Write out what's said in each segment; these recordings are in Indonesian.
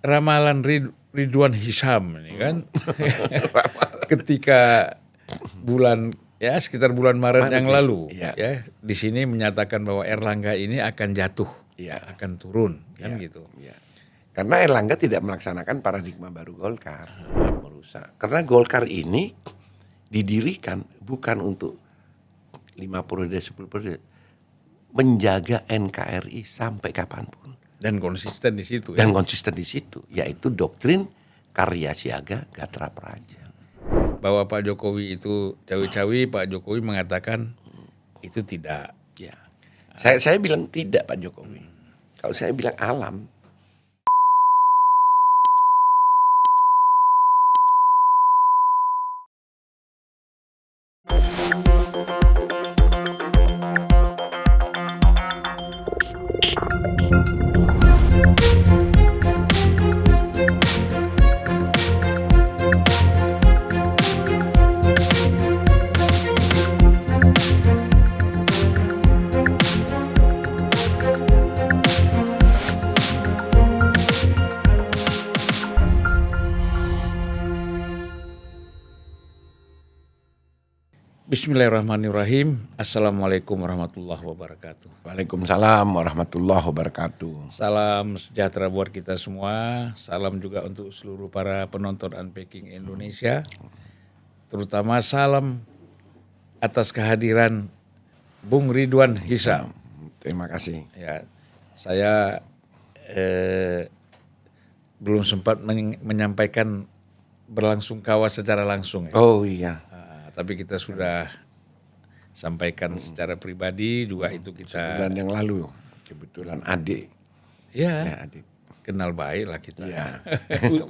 ramalan Ridwan Hisam ini kan, ketika sekitar bulan Maret yang lalu, ya di sini menyatakan bahwa Erlangga ini akan jatuh, akan turun, kan gitu. Ya. Karena Erlangga tidak melaksanakan paradigma baru Golkar, merusak. Karena Golkar ini didirikan bukan untuk 5 periode, 10 periode, menjaga NKRI sampai kapanpun. Dan konsisten di situ. Dan konsisten di situ, yaitu doktrin karya siaga gatra praja. Bahwa Pak Jokowi itu cawi-cawi, Pak Jokowi mengatakan itu tidak. Ya. Saya bilang tidak Pak Jokowi. Kalau saya bilang alam. Bismillahirrahmanirrahim. Assalamualaikum warahmatullahi wabarakatuh. Waalaikumsalam warahmatullahi wabarakatuh. Salam sejahtera buat kita semua. Salam juga untuk seluruh para penonton Unpacking Indonesia. Terutama salam atas kehadiran Bung Ridwan Hisam. Terima kasih. Ya, saya belum sempat menyampaikan berlangsung kawas secara langsung. Ya. Oh iya. Tapi kita sudah sampaikan secara pribadi juga itu kita. Bulan yang lalu kebetulan adik. Ya adik. Kenal baik lah kita. Ya.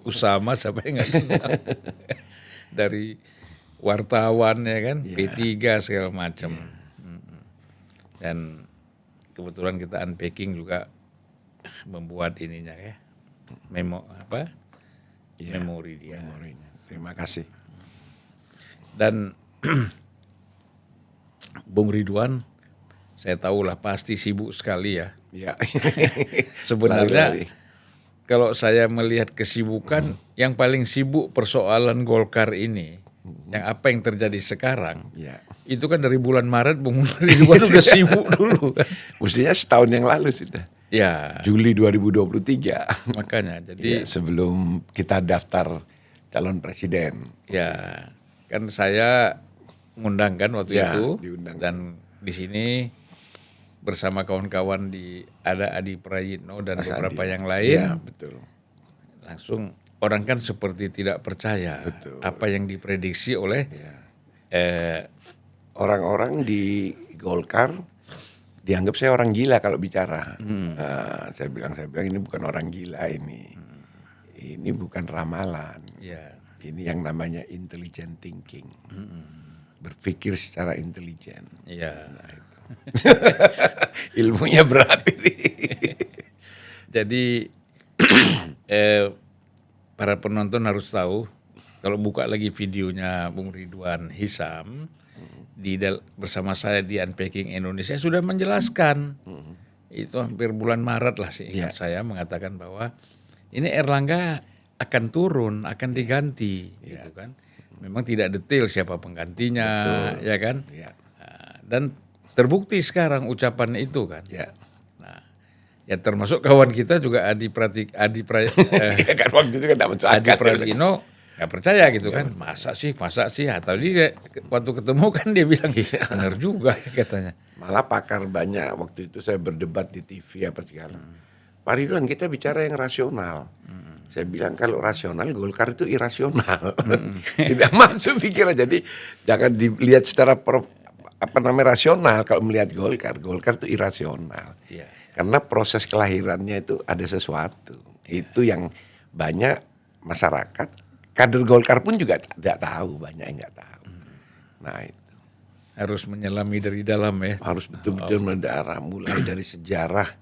Usama siapa yang nggak kenal. Dari wartawan ya kan, P3 segala macam. Dan kebetulan kita Unpacking juga membuat ininya ya. Memori dia. Memorinya. Terima kasih. Dan Bung Ridwan, saya tahu lah pasti sibuk sekali ya. Ya. Sebenarnya kalau saya melihat kesibukan, yang paling sibuk persoalan Golkar ini, yang apa yang terjadi sekarang, itu kan dari bulan Maret Bung Ridwan udah sibuk dulu. Mestinya setahun yang lalu sudah. Ya. Juli 2023. Makanya, jadi sebelum kita daftar calon presiden. Ya. Kan saya ngundang kan waktu itu diundang. Dan di sini bersama kawan-kawan ada Adi Prayitno dan beberapa yang lain. Ya, betul. Langsung orang kan seperti tidak percaya apa yang diprediksi oleh orang-orang di Golkar dianggap saya orang gila kalau bicara. Saya bilang ini bukan orang gila ini. Ini bukan ramalan. Ya. Ini yang namanya intelligent thinking, berpikir secara intelijen. Iya. Nah, itu. Ilmunya berat ini. Jadi para penonton harus tahu kalau buka lagi videonya Bung Ridwan Hisam bersama saya di Unpacking Indonesia sudah menjelaskan. Itu hampir bulan Maret lah sih ingat saya mengatakan bahwa ini Erlangga akan turun, akan diganti, gitu kan. Memang tidak detail siapa penggantinya, ya kan. Dan terbukti sekarang ucapan itu kan. Nah, ya termasuk kawan kita juga Adi Prayitno nggak percaya gitu kan. Masa sih. Atau dia waktu ketemu kan dia bilang benar juga katanya. Malah pakar banyak waktu itu saya berdebat di TV apa segala. Pak Ridwan, kita bicara yang rasional. Saya bilang kalau rasional Golkar itu irasional. Tidak masuk pikiran. Jadi jangan dilihat secara rasional kalau melihat Golkar. Golkar itu irasional. Karena proses kelahirannya itu ada sesuatu. Itu yang banyak masyarakat, kader Golkar pun juga tidak tahu, banyak yang nggak tahu. Nah itu. Harus menyelami dari dalam ya. Harus betul-betul mendarah, mulai dari sejarah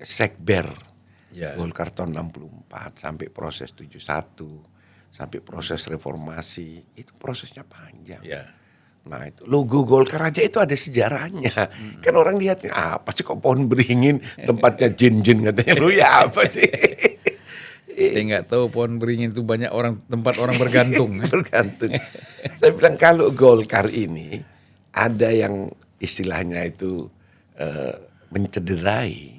Sekber. Golkar tahun 64 sampai proses 71 sampai proses reformasi itu prosesnya panjang. Nah itu logo Golkar aja itu ada sejarahnya. Kan orang lihatnya apa sih kok pohon beringin tempatnya jin-jin katanya lu ya apa sih. Saya nggak tahu pohon beringin itu banyak tempat orang bergantung. Bergantung. Saya bilang kalau Golkar ini ada yang istilahnya itu mencederai,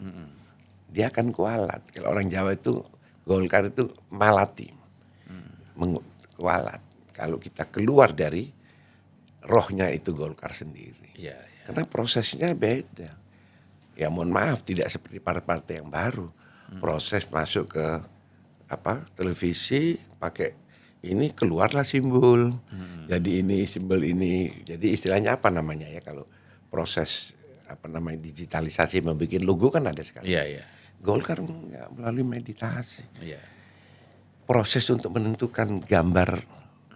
dia akan kualat. Kalau orang Jawa itu Golkar itu malati, kualat. Kalau kita keluar dari rohnya itu Golkar sendiri. Ya, Karena prosesnya beda. Ya mohon maaf, tidak seperti partai-partai yang baru. Proses masuk ke televisi pakai ini keluarlah simbol. Jadi ini simbol ini. Jadi istilahnya apa namanya ya kalau proses digitalisasi membuat logo kan ada sekarang. Iya. Golkar nggak melalui meditasi. Iya. Proses untuk menentukan gambar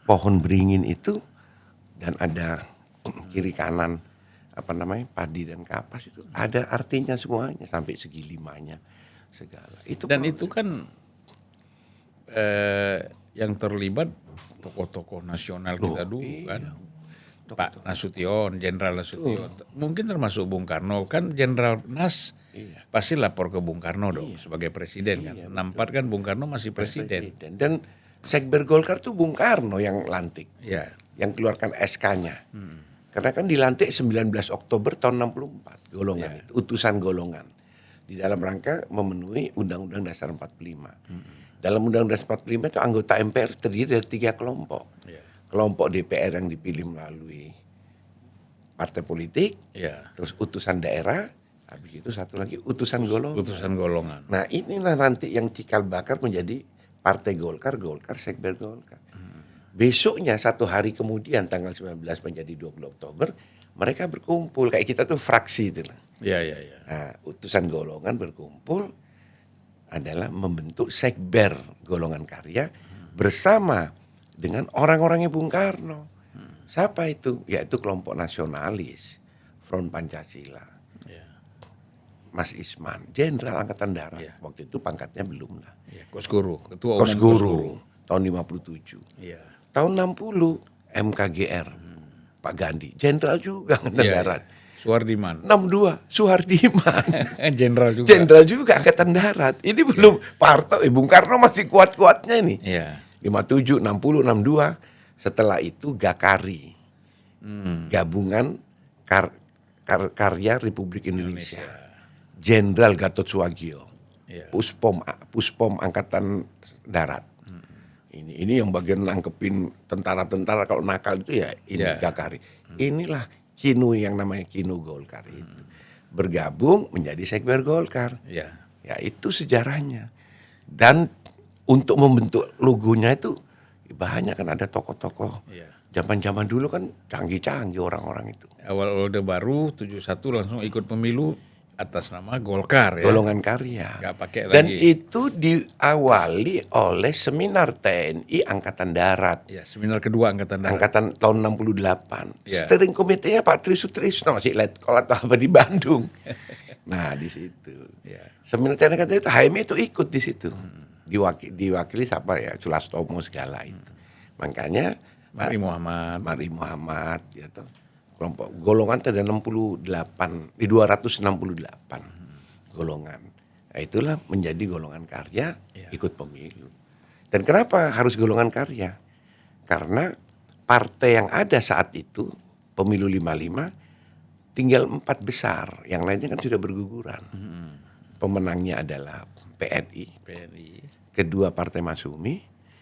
pohon beringin itu dan ada kiri kanan padi dan kapas itu ada artinya semuanya sampai segi limanya segala. Itu kan yang terlibat tokoh-tokoh nasional kita dulu kan. Pak Nasution, Jenderal Nasution, mungkin termasuk Bung Karno kan Jenderal Nas pasti lapor ke Bung Karno dong sebagai presiden kan. 64 kan Bung Karno masih presiden. Dan Sekber Golkar tuh Bung Karno yang lantik, yang keluarkan SK-nya. Karena kan dilantik 19 Oktober tahun 64 golongan itu, utusan golongan di dalam rangka memenuhi Undang-Undang Dasar 45. Dalam Undang-Undang 45 itu anggota MPR terdiri dari 3 kelompok. Kelompok DPR yang dipilih melalui partai politik, terus utusan daerah, habis itu satu lagi utusan golongan. Nah inilah nanti yang cikal bakal menjadi partai Golkar Sekber Golkar. Besoknya 1 hari kemudian tanggal 19 menjadi 20 Oktober, mereka berkumpul kayak kita tuh fraksi itu. Nah, utusan golongan berkumpul adalah membentuk Sekber Golongan Karya bersama dengan orang-orangnya Bung Karno. Siapa itu? Yaitu kelompok nasionalis, Front Pancasila. Mas Isman, Jenderal Angkatan Darat. Waktu itu pangkatnya belum lah. Kosguru, Ketua Umum Kosguru, tahun 57. Tahun 60 MKGR, Pak Gandhi, Jenderal juga Angkatan Darat. Suhardiman. 62, Suhardiman. Jenderal juga Angkatan Darat. Ini belum partai, Bung Karno masih kuat-kuatnya ini. 57, 60, 62. Setelah itu Gakari. Gabungan Karya Republik Indonesia. Jenderal Gatot Subagio. Puspom Angkatan Darat. Ini yang bagian nangkepin tentara-tentara kalau nakal itu ya ini Gakari. Inilah Kinu yang namanya Kinu Golkar itu. Bergabung menjadi Sekber Golkar. Ya itu sejarahnya. Dan untuk membentuk logonya itu banyak kan ada tokoh-tokoh. Zaman-zaman dulu kan canggih-canggih orang-orang itu. Awal Orde Baru 71 langsung ikut pemilu atas nama Golkar ya. Golongan Karya. Gak pakai Dan lagi. itu diawali oleh seminar TNI Angkatan Darat. Seminar kedua Angkatan Darat. Angkatan tahun 68. Steering komitenya Pak Tri Sutrisno masih letkol atau apa di Bandung. Nah di situ. Seminar TNI Angkatan Darat itu HMI itu ikut di situ. Diwakili siapa ya Sulastomo segala itu. Makanya Mari Muhammad gitu. Kelompok golongan ada 268 golongan. Nah, itulah menjadi golongan karya ikut pemilu. Dan kenapa harus golongan karya? Karena partai yang ada saat itu pemilu 55 tinggal 4 besar, yang lainnya kan sudah berguguran. Pemenangnya adalah PNI. Kedua Partai Masyumi,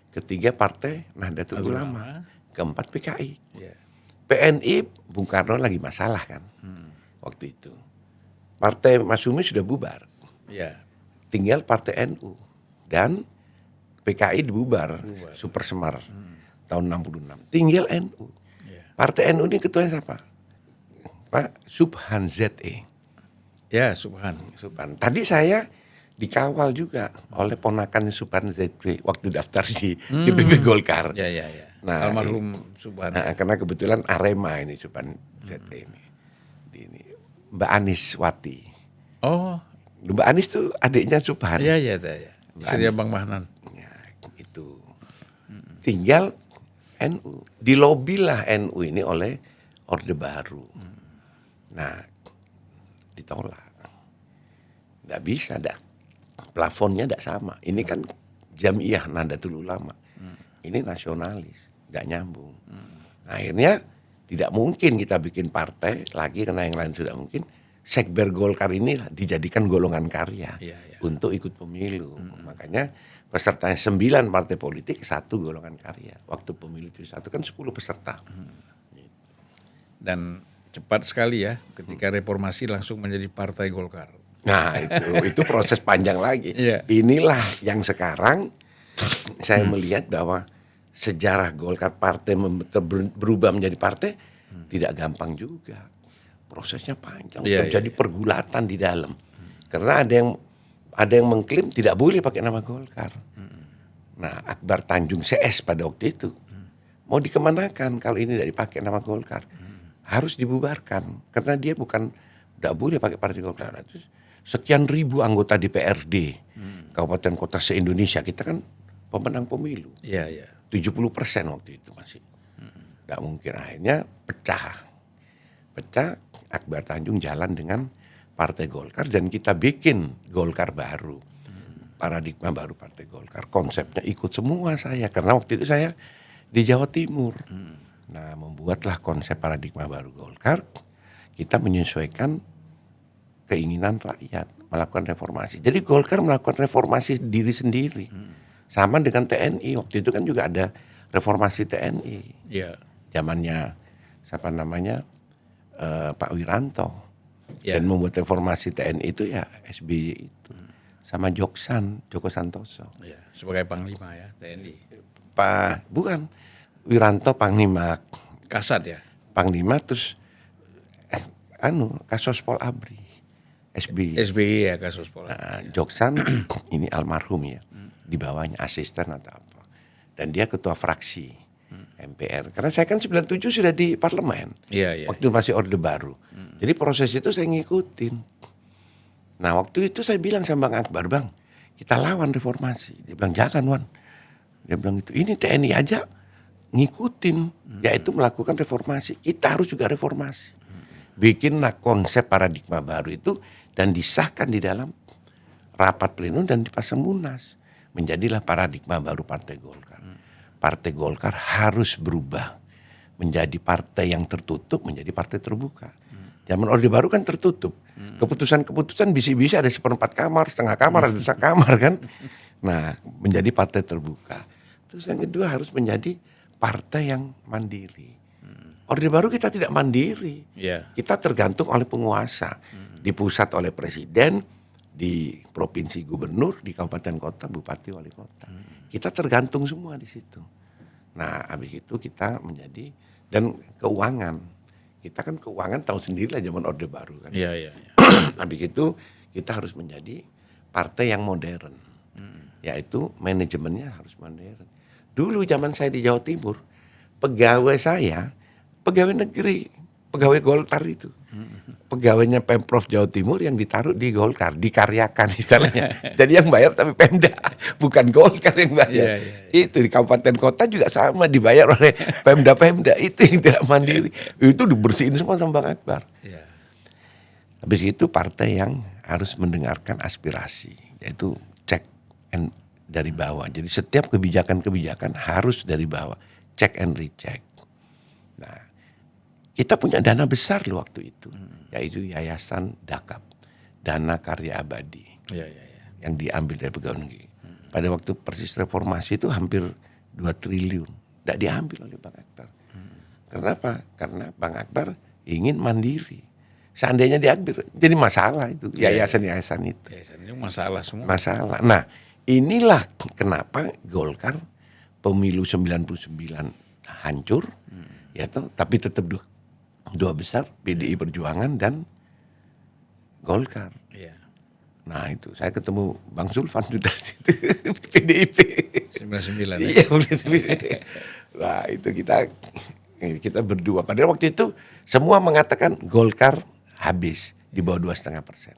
ketiga Partai Nahdlatul Ulama, keempat PKI. PNI Bung Karno lagi masalah kan waktu itu. Partai Masyumi sudah bubar. Tinggal Partai NU dan PKI dibubar. Super Semar tahun 66. Tinggal NU. Partai NU ini ketuanya siapa? Pak Subhan ZE. Subhan. Tadi saya dikawal juga oleh ponakan Subhan ZE waktu daftar di DPP Golkar. Nah, almarhum Subhan. Karena kebetulan Arema ini Subhan ZE ini. Mbak Anis Wati. Mbak Anis tuh adiknya Subhan. Istrinya Bang Mahnan. Ya, itu. Tinggal NU. Dilobilah NU ini oleh Orde Baru. Nah, ditolak. Nggak bisa, plafonnya nggak sama. Ini kan Jamiah Nahdlatul Ulama. Ini nasionalis, nggak nyambung. Nah, akhirnya tidak mungkin kita bikin partai lagi karena yang lain sudah mungkin. Sekber Golkar ini dijadikan golongan karya untuk ikut pemilu. Makanya pesertanya 9 partai politik, 1 golongan karya. Waktu pemilu itu 1 kan 10 peserta. Dan cepat sekali ya ketika reformasi langsung menjadi Partai Golkar. Nah itu proses panjang lagi. Iya. Inilah yang sekarang saya melihat bahwa sejarah Golkar partai berubah menjadi partai tidak gampang juga. Prosesnya panjang, terjadi pergulatan di dalam. Karena ada yang mengklaim tidak boleh pakai nama Golkar. Nah, Akbar Tanjung CS pada waktu itu mau dikemanakan kalau ini tidak dipakai nama Golkar? Harus dibubarkan karena dia tidak boleh pakai partai Golkar. Terus sekian ribu anggota DPRD kabupaten kota se-Indonesia, kita kan pemenang pemilu. 70% waktu itu masih. Nggak mungkin, akhirnya pecah. Akbar Tanjung jalan dengan Partai Golkar dan kita bikin Golkar baru. Paradigma baru Partai Golkar. Konsepnya ikut semua saya karena waktu itu saya di Jawa Timur. Nah, membuatlah konsep paradigma baru Golkar. Kita menyesuaikan keinginan rakyat melakukan reformasi. Jadi Golkar melakukan reformasi diri sendiri. Sama dengan TNI. Waktu itu kan juga ada reformasi TNI. Zamannya siapa namanya? Pak Wiranto. Dan membuat reformasi TNI itu ya SBY itu. Sama Joko Santoso. Sebagai Panglima ya TNI. Bukan. Wiranto Panglima. Kasat ya? Panglima terus Kasospol Abri. SBY ya Kasospol. Joksan ini almarhum ya. Di bawahnya asisten atau apa. Dan dia ketua fraksi. MPR. Karena saya kan 97 sudah di parlemen. Waktu masih Orde Baru. Jadi proses itu saya ngikutin. Nah, waktu itu saya bilang sama Bang Akbar, "Bang, kita lawan reformasi." Dia bilang, "Jangan, Wan." Dia bilang itu, "Ini TNI aja ngikutin, yaitu melakukan reformasi. Kita harus juga reformasi." Bikinlah konsep paradigma baru itu dan disahkan di dalam rapat pleno dan dipasang Munas. Menjadilah paradigma baru Partai Golkar. Partai Golkar harus berubah menjadi partai yang tertutup menjadi partai terbuka. Zaman Orde Baru kan tertutup. Keputusan-keputusan bisa-bisa ada 1/4 kamar, setengah kamar, ada 1 kamar kan. Nah, menjadi partai terbuka. Terus yang kedua harus menjadi partai yang mandiri. Orde Baru kita tidak mandiri. Kita tergantung oleh penguasa. Di pusat oleh presiden, di provinsi gubernur, di kabupaten kota, bupati, wali kota. Kita tergantung semua di situ. Nah, habis itu kita menjadi dan keuangan. Kita kan keuangan tahu sendirilah zaman Orde Baru kan. Habis itu kita harus menjadi partai yang modern. Yaitu manajemennya harus modern. Dulu zaman saya di Jawa Timur, pegawai saya pegawai negeri, pegawai Golkar itu. Pegawainya Pemprov Jawa Timur yang ditaruh di Golkar, dikaryakan istilahnya. Jadi yang bayar tapi Pemda, bukan Golkar yang bayar. Itu di kabupaten kota juga sama dibayar oleh Pemda-Pemda, itu yang tidak mandiri. Itu dibersihin semua sama Bang Akbar. Habis itu partai yang harus mendengarkan aspirasi, yaitu check and dari bawah. Jadi setiap kebijakan-kebijakan harus dari bawah, check and recheck. Nah, kita punya dana besar loh waktu itu, yaitu Yayasan Dakap, Dana Karya Abadi, yang diambil dari pegawai negeri. Pada waktu persis reformasi itu hampir 2 triliun, tidak diambil oleh Bang Akbar. Kenapa? Karena Bang Akbar ingin mandiri. Seandainya diambil, jadi masalah itu, yayasan-yayasan itu. Yayasan itu masalah semua. Masalah. Nah, inilah kenapa Golkar pemilu 99 hancur, ya toh, tapi tetap dua besar, PDI Perjuangan dan Golkar. Nah itu saya ketemu Bang Zulfan sudah situ PDIP 99. Iya, nah itu kita berdua. Padahal waktu itu semua mengatakan Golkar habis di bawah 2,5%.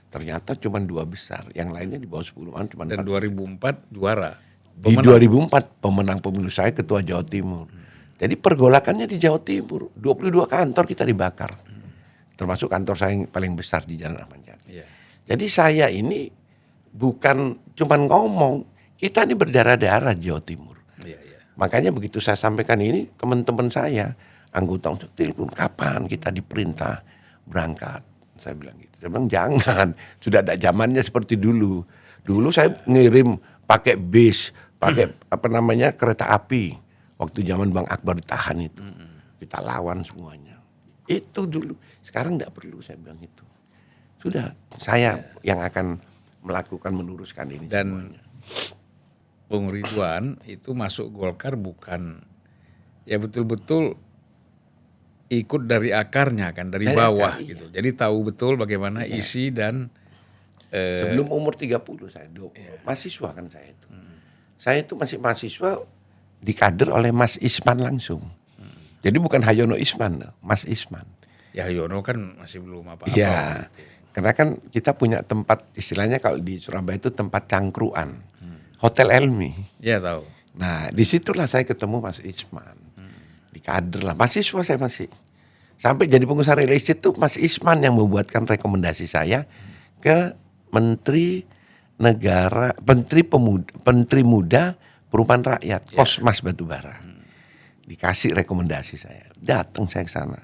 Ternyata cuma 2 besar, yang lainnya di bawah 10-an cuma. Dan 2004 juara. Di 2004 pemenang pemilu saya ketua Jawa Timur. Jadi pergolakannya di Jawa Timur, 22 kantor kita dibakar. Termasuk kantor saya yang paling besar di Jalan Ahmad Yani. Jadi saya ini bukan cuman ngomong, Kita ini berdarah-darah di Jawa Timur. Iya, iya. Makanya begitu saya sampaikan ini, teman-teman saya, anggota untuk telepon, kapan kita diperintah berangkat? Saya bilang gitu. Saya bilang jangan, sudah ada zamannya seperti dulu. Dulu saya ngirim pakai bis, pakai kereta api. Waktu zaman Bang Akbar ditahan itu. Kita lawan semuanya. Itu dulu. Sekarang enggak perlu, saya bilang itu. Sudah, saya yang akan melakukan meluruskan ini Dan semuanya. Bung Ridwan itu masuk Golkar bukan ya betul-betul ikut dari akarnya kan, dari bawah akar, gitu. Jadi tahu betul bagaimana isi dan Sebelum umur 30 saya mahasiswa kan saya itu. Saya itu masih mahasiswa dikader oleh Mas Isman langsung. Jadi bukan Hayono Isman, Mas Isman. ya Yono kan masih belum apa-apa. Iya. Karena kan kita punya tempat istilahnya kalau di Surabaya itu tempat cangkruan. Hotel Elmi. Ya tahu. Nah, disitulah saya ketemu Mas Isman. Di kader lah, mahasiswa saya masih. Sampai jadi pengusaha real estate itu Mas Isman yang membuatkan rekomendasi saya ke Menteri Muda Perumahan Rakyat, Kosmas Batubara. Dikasih rekomendasi saya. Datang saya ke sana.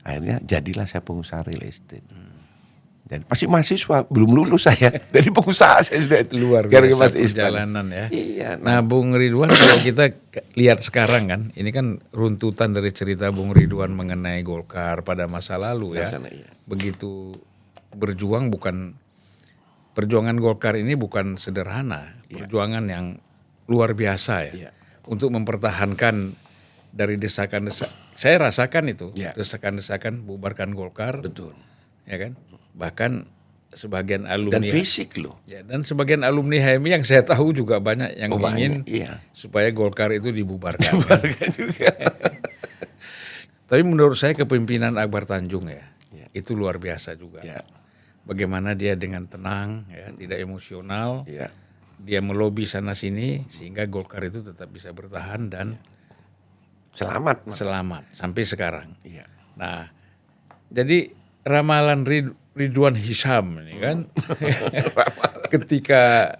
Akhirnya jadilah saya pengusaha real estate. Jadi masih mahasiswa, belum lulus saya. Dari pengusaha saya sudah Luar biasa perjalanan ya. Iya. Nah Bung Ridwan kalau kita lihat sekarang kan, ini kan runtutan dari cerita Bung Ridwan mengenai Golkar pada masa lalu ya. Iya. Begitu berjuang perjuangan Golkar ini bukan sederhana, perjuangan yang luar biasa ya. Iya. Untuk mempertahankan dari desakan-desakan, saya rasakan itu, desakan-desakan bubarkan Golkar. Betul. Ya kan? Bahkan sebagian alumni Dan fisik loh. ya, dan sebagian alumni HMI yang saya tahu juga banyak yang ingin iya. supaya Golkar itu dibubarkan. Dibubarkan juga. Tapi menurut saya kepemimpinan Akbar Tanjung ya, itu luar biasa juga. Ya. Bagaimana dia dengan tenang ya, tidak emosional. Iya. Dia melobi sana sini sehingga Golkar itu tetap bisa bertahan dan Selamat. selamat sampai sekarang. Iya. Nah, jadi ramalan Ridwan Hisam ini kan ketika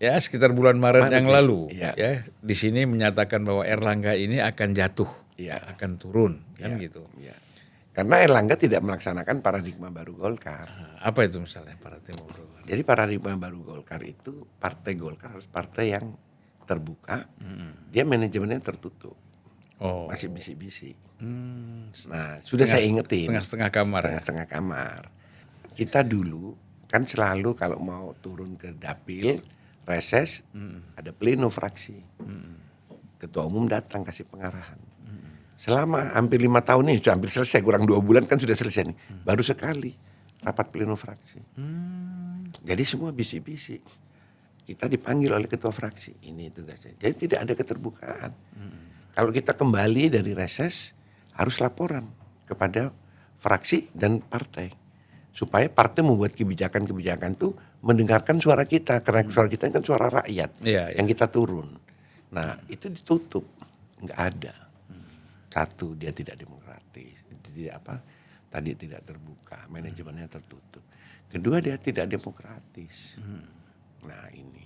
sekitar bulan Maret yang lalu ya di sini menyatakan bahwa Erlangga ini akan jatuh, akan turun kan gitu. Iya. Karena Erlangga tidak melaksanakan paradigma baru Golkar. Apa itu misalnya paradigma baru Golkar? Jadi paradigma baru Golkar itu partai Golkar harus partai yang terbuka, dia manajemennya tertutup, masih bisik-bisik. Nah sudah saya ingetin setengah-setengah kamar. Setengah-setengah kamar. Kita dulu kan selalu kalau mau turun ke dapil reses ada pleno fraksi. Ketua umum datang kasih pengarahan. Selama hampir 5 tahun ini sudah hampir selesai, kurang 2 bulan kan sudah selesai nih. Baru sekali rapat pleno fraksi. Jadi semua bisik-bisik. Kita dipanggil oleh ketua fraksi. Ini tugasnya. Jadi tidak ada keterbukaan. Kalau kita kembali dari reses harus laporan kepada fraksi dan partai. Supaya partai membuat kebijakan-kebijakan itu mendengarkan suara kita. Karena suara kita kan suara rakyat yang kita turun. Nah itu ditutup. Nggak ada. Satu, dia tidak demokratis. Tadi tidak terbuka. Manajemennya tertutup. Kedua, dia tidak demokratis. Nah ini.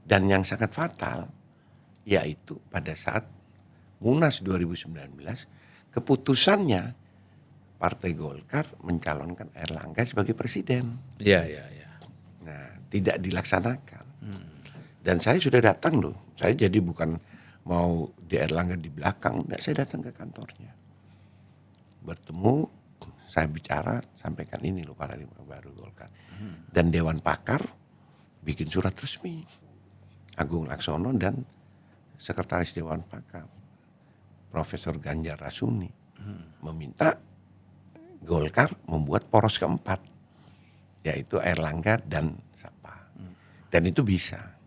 Dan yang sangat fatal yaitu pada saat Munas 2019 keputusannya Partai Golkar mencalonkan Erlangga sebagai presiden. Iya. Nah, tidak dilaksanakan. Dan saya sudah datang loh. Saya jadi bukan mau di Erlangga di belakang, enggak, saya datang ke kantornya. Bertemu, saya bicara, sampaikan ini loh paradigma baru Golkar. Dan Dewan Pakar bikin surat resmi. Agung Laksono dan Sekretaris Dewan Pakar Profesor Ganjar Rasuni meminta Golkar membuat poros keempat, yaitu Erlangga dan Sapa. Dan itu bisa,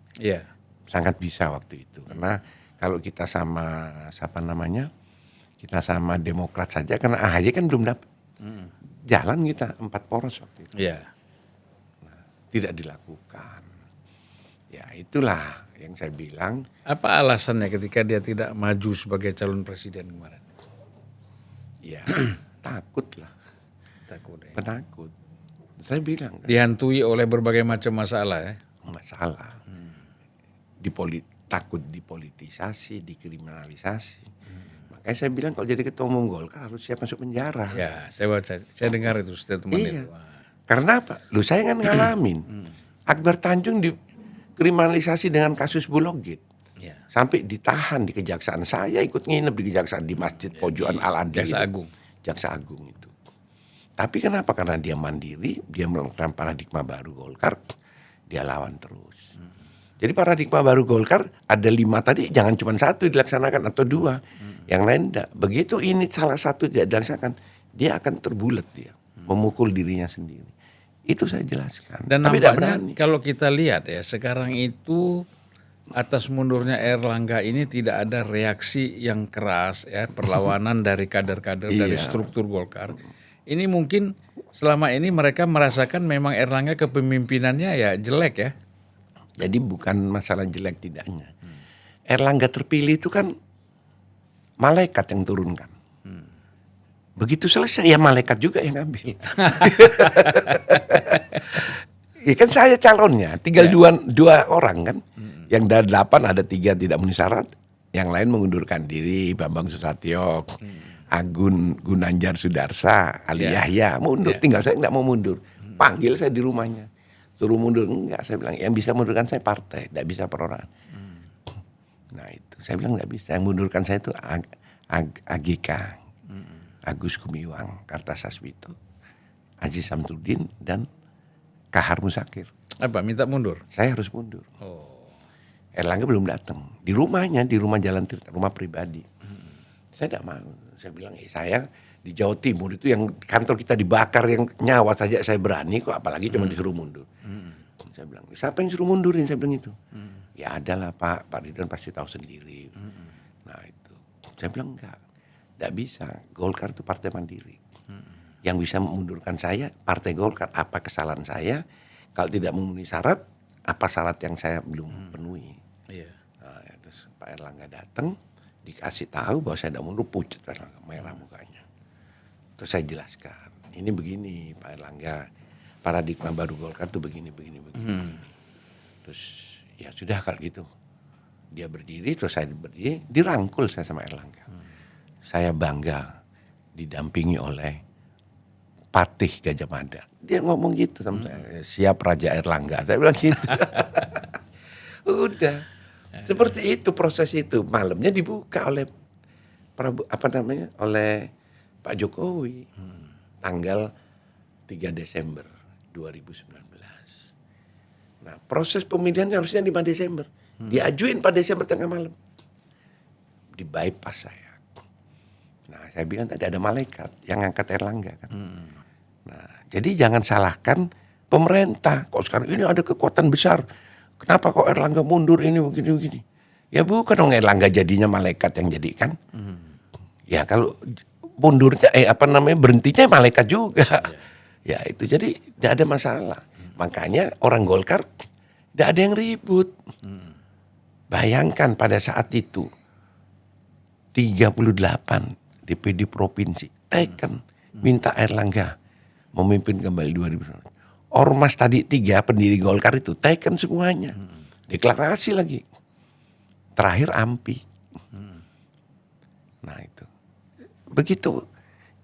sangat bisa waktu itu. Karena kalau kita sama kita sama Demokrat saja, karena AHY kan belum dapat jalan kita 4 poros waktu itu. Nah, tidak dilakukan. Ya itulah yang saya bilang. Apa alasannya ketika dia tidak maju sebagai calon presiden kemarin? Ya takut lah. Takut ya. Penakut. Saya bilang. Dihantui oleh berbagai macam masalah ya. Masalah. takut dipolitisasi, dikriminalisasi. Makanya saya bilang kalau jadi ketua umum Golkar harus siap masuk penjara. Ya, saya dengar itu statement Iya. itu. Karena apa? Saya kan ngalamin. Akbar Tanjung dikriminalisasi dengan kasus Bulogit. Ya. Sampai ditahan di kejaksaan. Saya ikut nginep di kejaksaan di Masjid Pojokan Al-Adil. Jaksa Agung. Jaksa Agung itu. Tapi kenapa? Karena dia mandiri, dia melakukan paradigma baru Golkar, dia lawan terus. Jadi paradigma baru Golkar ada 5 tadi, jangan cuma 1 dilaksanakan atau 2. Yang lain enggak. Begitu ini salah satu tidak dilaksanakan, dia akan terbulet dia, memukul dirinya sendiri. Itu saya jelaskan. Dan tapi tidak nampaknya berani. kalau kita lihat ya sekarang itu atas mundurnya Erlangga ini tidak ada reaksi yang keras ya, perlawanan dari kader-kader dari struktur Golkar. Ini mungkin selama ini mereka merasakan memang Erlangga kepemimpinannya ya jelek ya. Jadi bukan masalah jelek tidaknya. Erlangga terpilih itu kan malaikat yang turunkan. Begitu selesai ya malaikat juga yang ambil. Ya kan saya calonnya, tinggal dua orang kan. Yang dari 8 ada 3 tidak memenuhi syarat, yang lain mengundurkan diri. Bambang Susatyo, Agun Gunanjar Sudarsa, Ali Yahya mundur. Tinggal saya nggak mau mundur. Panggil saya di rumahnya, suruh mundur enggak. Saya bilang yang bisa mundurkan saya partai, tidak bisa perorangan. Nah itu saya bilang nggak bisa. Yang mundurkan saya itu AGK, Agus Gumiwang, Kartasasmito, Aziz Samsudin, dan Kahar Musakir. Apa minta mundur? Saya harus mundur. Oh. Erlangga belum datang. Di rumahnya, di rumah Jalan Tirta, rumah pribadi. Saya tidak mau. Saya bilang, saya di Jawa Timur itu yang kantor kita dibakar, yang nyawa saja saya berani kok, apalagi cuma disuruh mundur. Saya bilang, siapa yang suruh mundurin? Saya bilang itu. Ya adalah Pak Ridwan pasti tahu sendiri. Nah itu. Saya bilang enggak. Tidak bisa. Golkar itu partai mandiri. Yang bisa memundurkan saya, Partai Golkar. Apa kesalahan saya? Kalau tidak memenuhi syarat, apa syarat yang saya belum penuhi? Iya. Nah, terus Pak Erlangga datang, dikasih tahu bahwa saya tidak mundur, pucat Erlangga, merah mukanya. Terus saya jelaskan, ini begini Pak Erlangga, paradigma baru Golkar itu begini. Terus ya sudah kalau gitu. Dia berdiri, terus saya berdiri, dirangkul saya sama Erlangga. Saya bangga didampingi oleh Patih Gajah Mada. Dia ngomong gitu sama saya, siap Raja Erlangga. Saya bilang gitu. Udah. Seperti itu proses itu. Malamnya dibuka oleh oleh Pak Jokowi. Tanggal 3 Desember 2019. Nah, proses pemilihan harusnya 5 Desember. Diajuin 4 Desember tengah malam. Di bypass saya. Nah, saya bilang tadi ada malaikat yang ngangkat Erlangga kan. Nah, jadi jangan salahkan pemerintah. Kok sekarang ini ada kekuatan besar. Kenapa kok Erlangga mundur ini begini. Ya bukan dong Erlangga jadinya malaikat yang jadikan. Ya kalau mundurnya berhentinya malaikat juga. Ya itu jadi tidak ada masalah. Makanya orang Golkar tidak ada yang ribut. Bayangkan pada saat itu 38 DPD provinsi teken minta Erlangga memimpin kembali 2019. Ormas tadi 3 pendiri Golkar itu teken semuanya. Deklarasi lagi. Terakhir AMPI. Nah itu. Begitu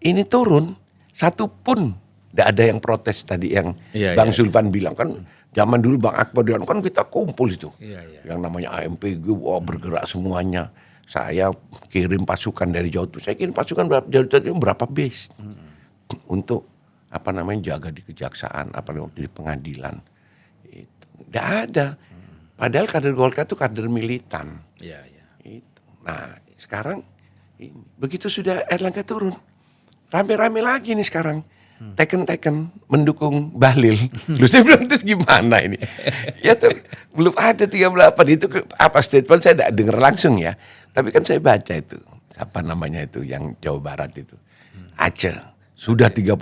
ini turun, satu pun tidak ada yang protes tadi yang Bang Sulvan bilang kan. Zaman dulu Bang Akbar kan kita kumpul itu. Yang namanya AMPG, bergerak semuanya. Saya kirim pasukan dari Jawa Timur. Saya kirim pasukan berapa base untuk jaga di kejaksaan, di pengadilan. Itu nggak ada. Padahal kader Golkar itu kader militan. Itu. Nah sekarang begitu sudah Erlangga turun, rame-rame lagi nih sekarang. Teken mendukung Bahlil. Lu saya bilang terus gimana ini? Ya tuh belum ada 38 itu apa statement saya tidak dengar langsung ya. Tapi kan saya baca itu itu yang Jawa Barat itu. Aceh sudah 38,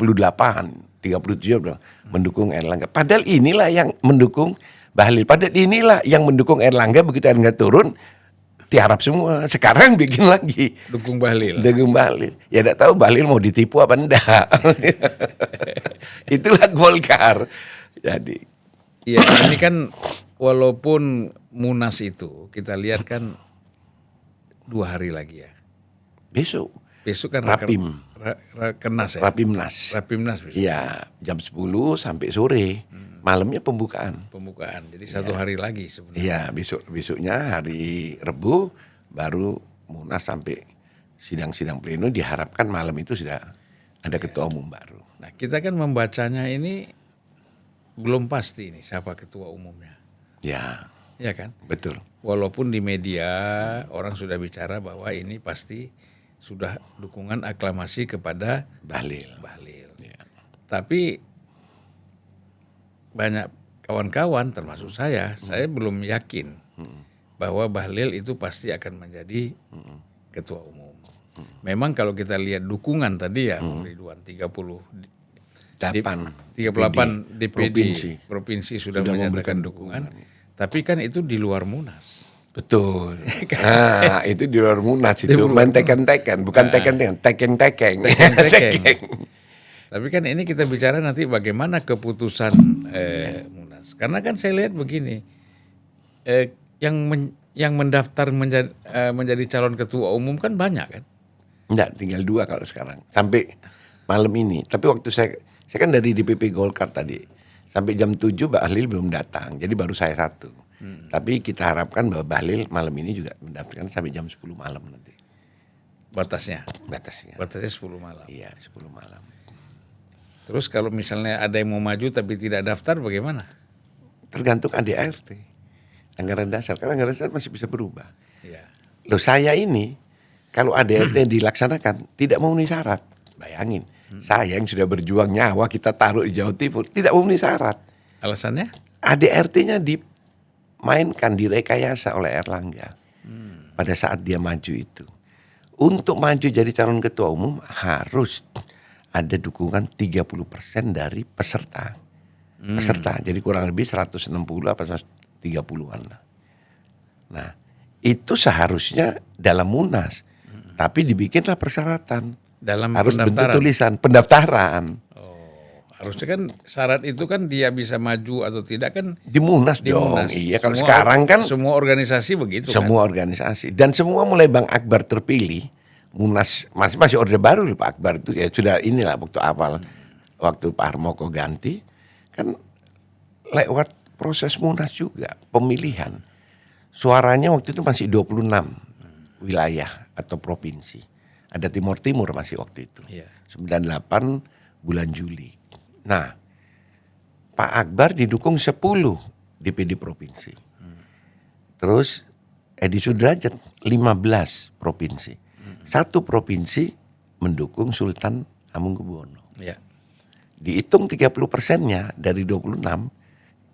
37 mendukung Erlangga. Padahal inilah yang mendukung Bahlil. Padahal inilah yang mendukung Erlangga begitu Erlangga turun. Tiarap semua. Sekarang bikin lagi. Dukung Bahlil. Ya tidak tahu Bahlil mau ditipu apa enggak. Itulah Golkar. Jadi. Ya ini kan walaupun Munas itu kita lihat kan 2 hari lagi ya. Besok Besok kan Rapim. Rakernas ya. Rapimnas. Rapimnas besok. Iya, jam 10 sampai sore. Malamnya pembukaan. Pembukaan. Jadi 1 hari lagi sebenarnya. Iya, besoknya hari Rebu baru Munas sampai sidang-sidang pleno, diharapkan malam itu sudah ada ketua umum baru. Nah, kita kan membacanya ini belum pasti nih siapa ketua umumnya. Ya, Ya kan? betul. Walaupun di media orang sudah bicara bahwa ini pasti sudah dukungan aklamasi kepada Bahlil. Bahlil. Ya. Tapi banyak kawan-kawan termasuk saya belum yakin bahwa Bahlil itu pasti akan menjadi ketua umum. Memang kalau kita lihat dukungan tadi ya, Bung Ridwan 38 DPD provinsi sudah menyatakan dukungan. Tapi kan itu di luar Munas. Betul. Nah, itu di luar Munas itu main teken-teken, bukan teken-teken, tekeng-tekeng. Tapi kan ini kita bicara nanti bagaimana keputusan Munas. Karena kan saya lihat begini, yang mendaftar menjadi calon ketua umum kan banyak kan? Enggak, tinggal 2 kalau sekarang. Sampai malam ini. Tapi waktu saya kan dari DPP Golkar tadi. Sampai jam 7 Bahlil belum datang. Jadi baru saya 1. Tapi kita harapkan bahwa Bahlil malam ini juga mendaftarkan sampai jam 10 malam nanti. Batasnya? Batasnya. Batasnya 10 malam. Iya, 10 malam. Terus kalau misalnya ada yang mau maju tapi tidak daftar bagaimana? Tergantung ADART. Anggaran dasar. Karena anggaran dasar masih bisa berubah. Iya. Loh, saya ini kalau ADART dilaksanakan tidak memenuhi syarat. Bayangin, saya yang sudah berjuang nyawa kita taruh di Jawa Timur tidak memenuhi syarat. Alasannya? ADART-nya dimainkan, direkayasa oleh Erlangga pada saat dia maju itu. Untuk maju jadi calon ketua umum harus ada dukungan 30% dari peserta. Jadi kurang lebih 160 apa 130-an lah. Nah, itu seharusnya dalam Munas. Tapi dibikinlah persyaratan. Dalam harus bentuk pendaftaran? tulisan pendaftaran. Harusnya kan syarat itu kan dia bisa maju atau tidak kan Di Munas di dong. Munas. Iya, kalau Semua- sekarang kan semua organisasi begitu semua organisasi dan semua mulai Bang Akbar terpilih. Munas masih orde baru Pak Akbar itu ya sudah inilah waktu awal waktu Pak Harmoko ganti kan lewat proses Munas juga pemilihan. Suaranya waktu itu masih 26 wilayah atau provinsi. Ada Timur masih waktu itu. Iya. 98 bulan Juli. Nah, Pak Akbar didukung 10 DPD provinsi. Terus Edi Sudrajat 15 provinsi. Satu provinsi mendukung Sultan Hamengkubuwono. Iya. Dihitung 30%-nya dari 26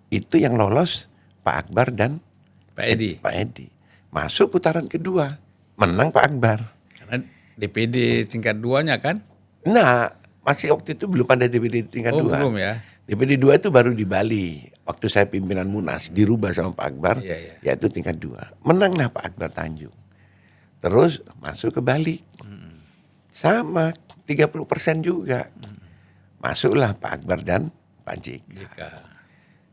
itu yang lolos Pak Akbar dan Pak Edi. Pak Edi. Masuk putaran kedua, menang Pak Akbar. Karena DPD tingkat 2-nya kan? Nah, masih waktu itu belum ada DPD tingkat 2. Belum ya? DPD 2 itu baru di Bali. Waktu saya pimpinan Munas dirubah sama Pak Akbar, Iya. yaitu tingkat 2. Menanglah Pak Akbar Tanjung. Terus masuk ke Bali. Sama 30% juga. Masuklah Pak Akbar dan Pak JK.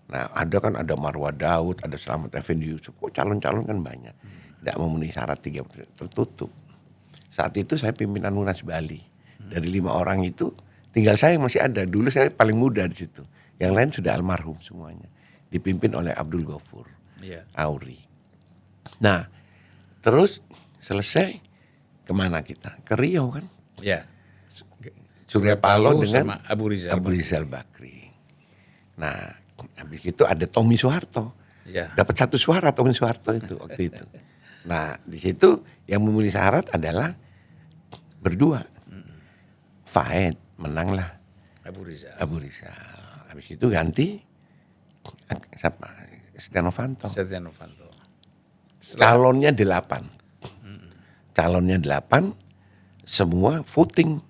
Nah, ada Marwah Daud, ada Slamet Effendi Yusuf. Oh, calon-calon kan banyak. Tidak memenuhi syarat 30%, tertutup. Saat itu saya pimpinan Munas Bali. Dari 5 orang itu tinggal saya yang masih ada. Dulu saya paling muda di situ. Yang lain sudah almarhum semuanya. Dipimpin oleh Abdul Ghafur, Iya. Auri. Nah, terus selesai kemana kita? Ke Riau kan? Iya. Surya Paloh dengan sama Abu Rizal. Abu Rizal Bakri. Nah, habis itu ada Tommy Soeharto. Iya. Dapat 1 suara Tommy Soeharto itu waktu itu. Nah, di situ yang memenuhi syarat adalah berdua. Faed menanglah Abu Rizal. Abu Rizal. Habis itu ganti siapa? Setia Novanto. Setia Novanto. Calonnya 8. Calonnya 8. Semua voting.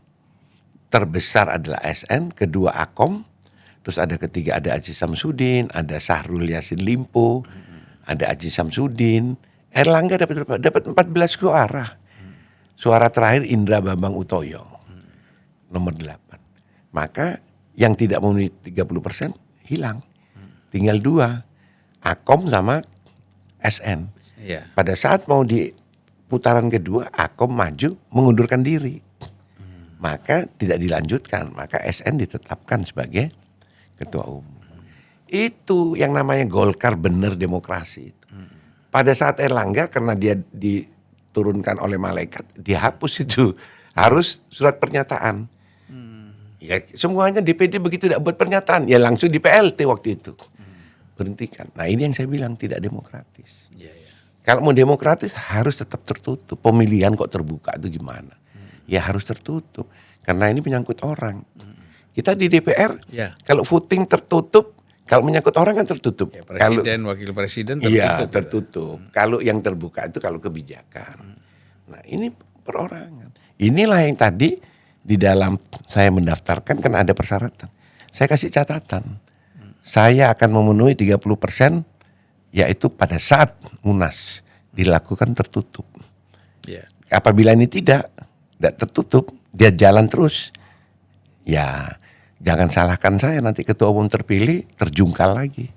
Terbesar adalah SN, kedua Akom, terus ada ketiga ada Aziz Samsudin, ada Syahrul Yassin Limpo, ada Aziz Samsudin. Erlangga dapat 14 suara. Suara terakhir Indra Bambang Utoyo. Nomor 8. Maka yang tidak memenuhi 30% hilang. Tinggal 2. Akom sama SN. Iya. Pada saat mau di putaran kedua, Akom maju mengundurkan diri. Maka tidak dilanjutkan, maka SN ditetapkan sebagai ketua umum. Itu yang namanya Golkar bener demokrasi itu. Pada saat Erlangga karena dia diturunkan oleh malaikat, dihapus itu. Harus surat pernyataan. Ya, semuanya DPD begitu tidak buat pernyataan, ya langsung di PLT waktu itu. Berhentikan. Nah, ini yang saya bilang tidak demokratis. Iya, iya. Kalau mau demokratis harus tetap tertutup. Pemilihan kok terbuka itu gimana? Ya harus tertutup. Karena ini menyangkut orang. Kita di DPR, Ya. kalau voting tertutup, kalau menyangkut orang kan tertutup. Ya, presiden, wakil presiden tertutup. Iya tertutup. Kalau yang terbuka itu kalau kebijakan. Nah ini perorangan. Inilah yang tadi di dalam saya mendaftarkan kan ada persyaratan. Saya kasih catatan. Saya akan memenuhi 30%, yaitu pada saat Munas dilakukan tertutup. Iya. Apabila ini tidak tertutup, dia jalan terus. Ya jangan salahkan saya nanti ketua umum terpilih terjungkal lagi.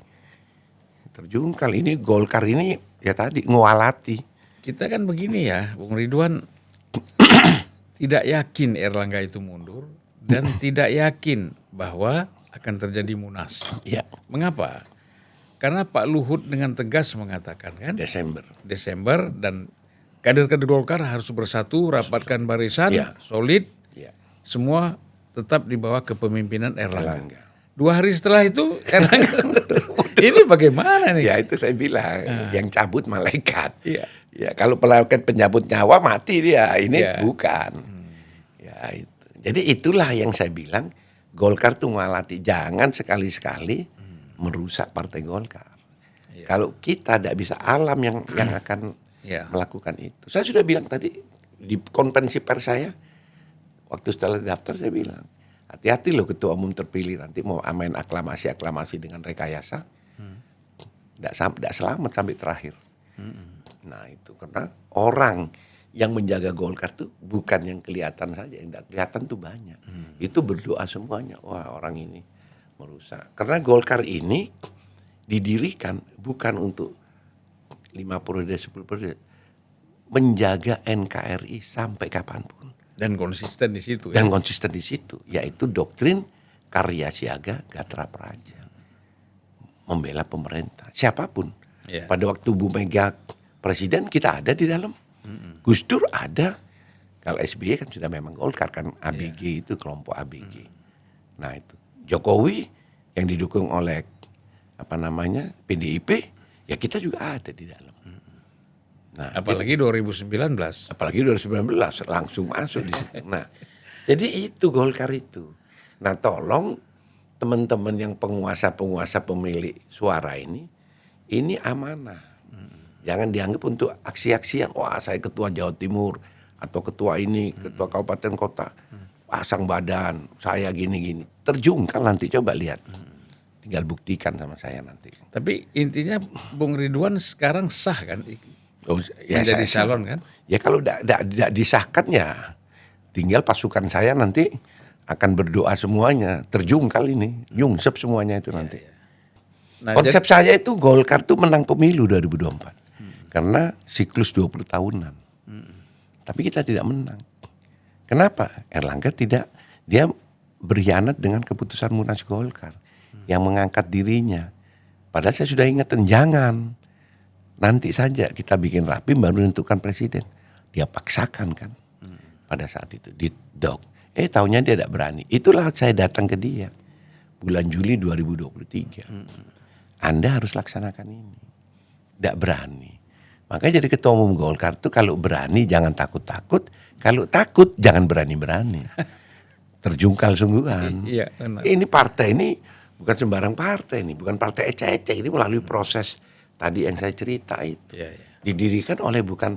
Terjungkal ini Golkar ini ya tadi ngewalati. Kita kan begini ya, Bung Ridwan tidak yakin Erlangga itu mundur dan tidak yakin bahwa akan terjadi Munas. Ya Mengapa? Karena Pak Luhut dengan tegas mengatakan kan Desember dan kader-kader Golkar harus bersatu, rapatkan barisan, Ya. solid, Ya. semua tetap di bawah kepemimpinan Erlangga. Erlangga. 2 hari setelah itu Erlangga ini bagaimana nih? Ya itu saya bilang yang cabut malaikat. Iya. Ya kalau malaikat penyabut nyawa mati dia. Ini Iya. bukan. Ya itu. Jadi itulah yang saya bilang Golkar tuh ngewalati. Jangan sekali-sekali merusak partai Golkar. Iya. Kalau kita tidak bisa alam yang akan Iya. melakukan itu. Saya sudah bilang tadi di konferensi pers saya waktu setelah daftar saya bilang hati-hati loh ketua umum terpilih nanti mau main aklamasi dengan rekayasa, tidak selamat sampai terakhir. Nah itu karena orang yang menjaga Golkar tuh bukan yang kelihatan saja, yang tidak kelihatan tuh banyak. Itu berdoa semuanya, wah orang ini merusak. Karena Golkar ini didirikan bukan untuk 5 periode, 10 periode, menjaga NKRI sampai kapanpun. Dan konsisten di situ. Dan konsisten di situ, yaitu doktrin karya siaga gatra praja. Membela pemerintah, siapapun. Ya. Pada waktu Bu Mega presiden kita ada di dalam. Gus Dur ada. Kalau SBY kan sudah memang Golkar kan ABG itu kelompok ABG. Nah itu Jokowi yang didukung oleh PDIP, ya kita juga ada di dalam. Nah, Apalagi 2019. apalagi 2019 langsung masuk di situ. Nah, jadi itu Golkar itu. Nah, tolong teman-teman yang penguasa-penguasa pemilik suara ini amanah. Jangan dianggap untuk aksi-aksian. Wah, saya ketua Jawa Timur atau ketua ini, ketua kabupaten kota. Pasang badan, saya gini-gini. Terjungkal nanti coba lihat. Tinggal buktikan sama saya nanti. Tapi intinya Bung Ridwan sekarang sah kan? Oh, ya Menjadi saya- calon kan? Ya kalau tidak disahkan ya tinggal pasukan saya nanti akan berdoa semuanya. Terjungkal ini, nyungsep semuanya itu nanti. Nah, Konsep saya itu Golkar tuh menang pemilu 2024. Karena siklus 20 tahunan. Tapi kita tidak menang. Kenapa? Erlangga tidak, dia berkhianat dengan keputusan Munas Golkar yang mengangkat dirinya. Padahal saya sudah ingatkan, jangan. Nanti saja kita bikin rapi baru menentukan presiden. Dia paksakan kan pada saat itu di dok. Taunya dia tidak berani. Itulah saya datang ke dia bulan Juli 2023. Anda harus laksanakan ini. Tidak berani. Makanya jadi ketua umum Golkar itu kalau berani jangan takut-takut. Kalau takut jangan berani-berani. Terjungkal sungguhan. Iya, benar. Ini partai ini bukan sembarang partai ini. Bukan partai ecek-ecek. Ini melalui proses tadi yang saya cerita itu. Iya, iya. Didirikan oleh bukan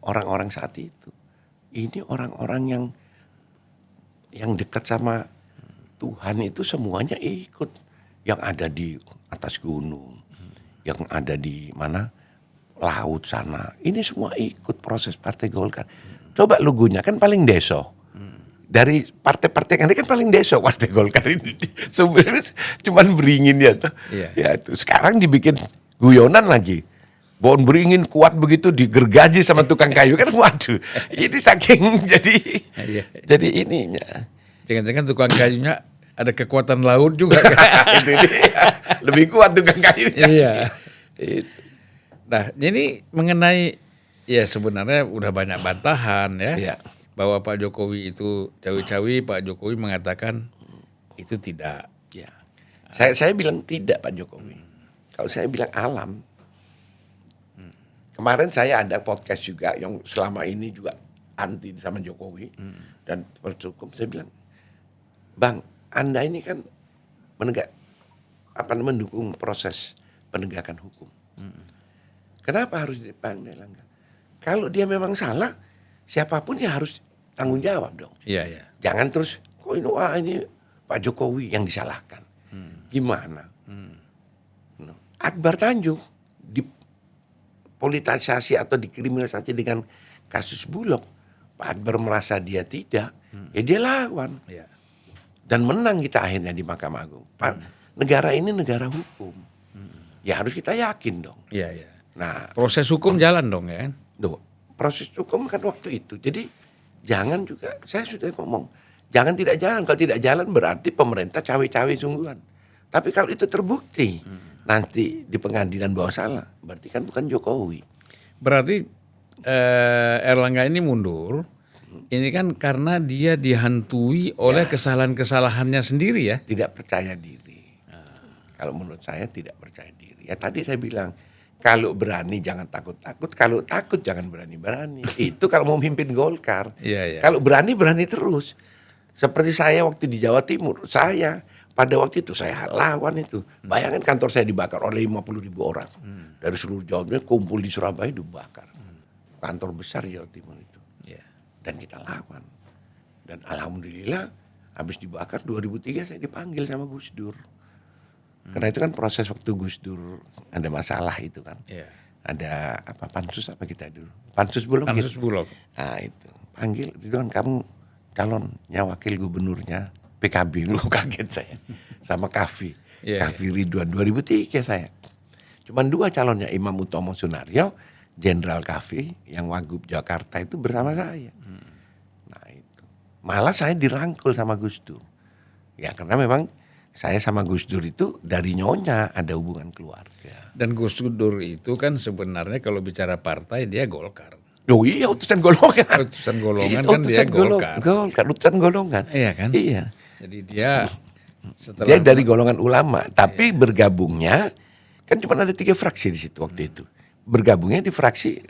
orang-orang saat itu. Ini orang-orang yang dekat sama Tuhan itu semuanya ikut. Yang ada di atas gunung. Yang ada di mana? Laut sana. Ini semua ikut proses partai Golkar. Coba logonya kan paling deso. Dari partai-partai yang kan paling deso partai Golkar ini. Sebenarnya cuman beringin ya tuh. Iya. Ya itu sekarang dibikin guyonan lagi. Pohon beringin kuat begitu digergaji sama tukang kayu kan, waduh. Ini saking Iya. jadi ininya. Jangan-jangan tukang kayunya ada kekuatan laut juga kan? Itu dia. Lebih kuat tukang kayunya. Iya. Itu. Nah, ini mengenai ya sebenarnya udah banyak bantahan ya. Iya. Bahwa Pak Jokowi itu cawi-cawi, Pak Jokowi mengatakan itu tidak. Ya. Saya bilang tidak Pak Jokowi. Kalau saya bilang alam. Kemarin saya ada podcast juga yang selama ini juga anti sama Jokowi dan hukum. Saya bilang, Bang, Anda ini kan mendukung proses penegakan hukum. Kenapa harus dipanggil Langga? Kalau dia memang salah, siapapun ya harus tanggung jawab dong. Iya, iya. Jangan terus kok ini Pak Jokowi yang disalahkan. Gimana? Akbar Tanjung dipolitisasi atau dikriminalisasi dengan kasus Bulog. Pak Akbar merasa dia tidak, ya dia lawan. Iya. Dan menang kita akhirnya di Mahkamah Agung. Negara ini negara hukum. Ya harus kita yakin dong. Iya, iya. Nah, Proses hukum jalan dong ya kan? proses hukum kan waktu itu. Jadi jangan juga, saya sudah ngomong, jangan tidak jalan. Kalau tidak jalan berarti pemerintah cawe-cawe sungguhan. Tapi kalau itu terbukti nanti di pengadilan bahwa salah, berarti kan bukan Jokowi. Berarti Erlangga ini mundur. Ini kan karena dia dihantui oleh kesalahan-kesalahannya sendiri ya. Tidak percaya diri. Kalau menurut saya tidak percaya diri. Ya tadi saya bilang, kalau berani jangan takut-takut, kalau takut jangan berani-berani. Itu kalau mau memimpin Golkar. Iya, iya. Kalau berani terus. Seperti saya waktu di Jawa Timur, pada waktu itu saya lawan itu. Bayangkan kantor saya dibakar oleh 50.000 orang. Dari seluruh Jawa Timur kumpul di Surabaya dibakar. Kantor besar Jawa Timur itu. Iya. Dan kita lawan. Dan alhamdulillah habis dibakar 2003 saya dipanggil sama Gus Dur. Karena itu kan proses waktu Gus Dur ada masalah itu kan. Iya. Ada pansus apa kita dulu? Pansus Bulog. Pansus gitu. Bulog. Nah itu panggil itu kan kamu calonnya wakil gubernurnya PKB. Lu kaget saya sama Kavi. Yeah, Kavi Ridwan 2003 saya. Cuman 2 calonnya, Imam Utomo Sunaryo, Jenderal Kavi yang Wagub Jakarta itu bersama saya. Nah itu. Malah saya dirangkul sama Gus Dur. Ya karena memang saya sama Gus Dur itu dari nyonya ada hubungan keluarga. Dan Gus Dur itu kan sebenarnya kalau bicara partai dia Golkar. Oh iya utusan golongan. Utusan golongan Iya, kan dia Golkar. Golkar, utusan golongan. Iya kan? Iya. Jadi dia setelah Dia dari golongan ulama, tapi bergabungnya kan cuma ada 3 fraksi di situ waktu itu. Bergabungnya di fraksi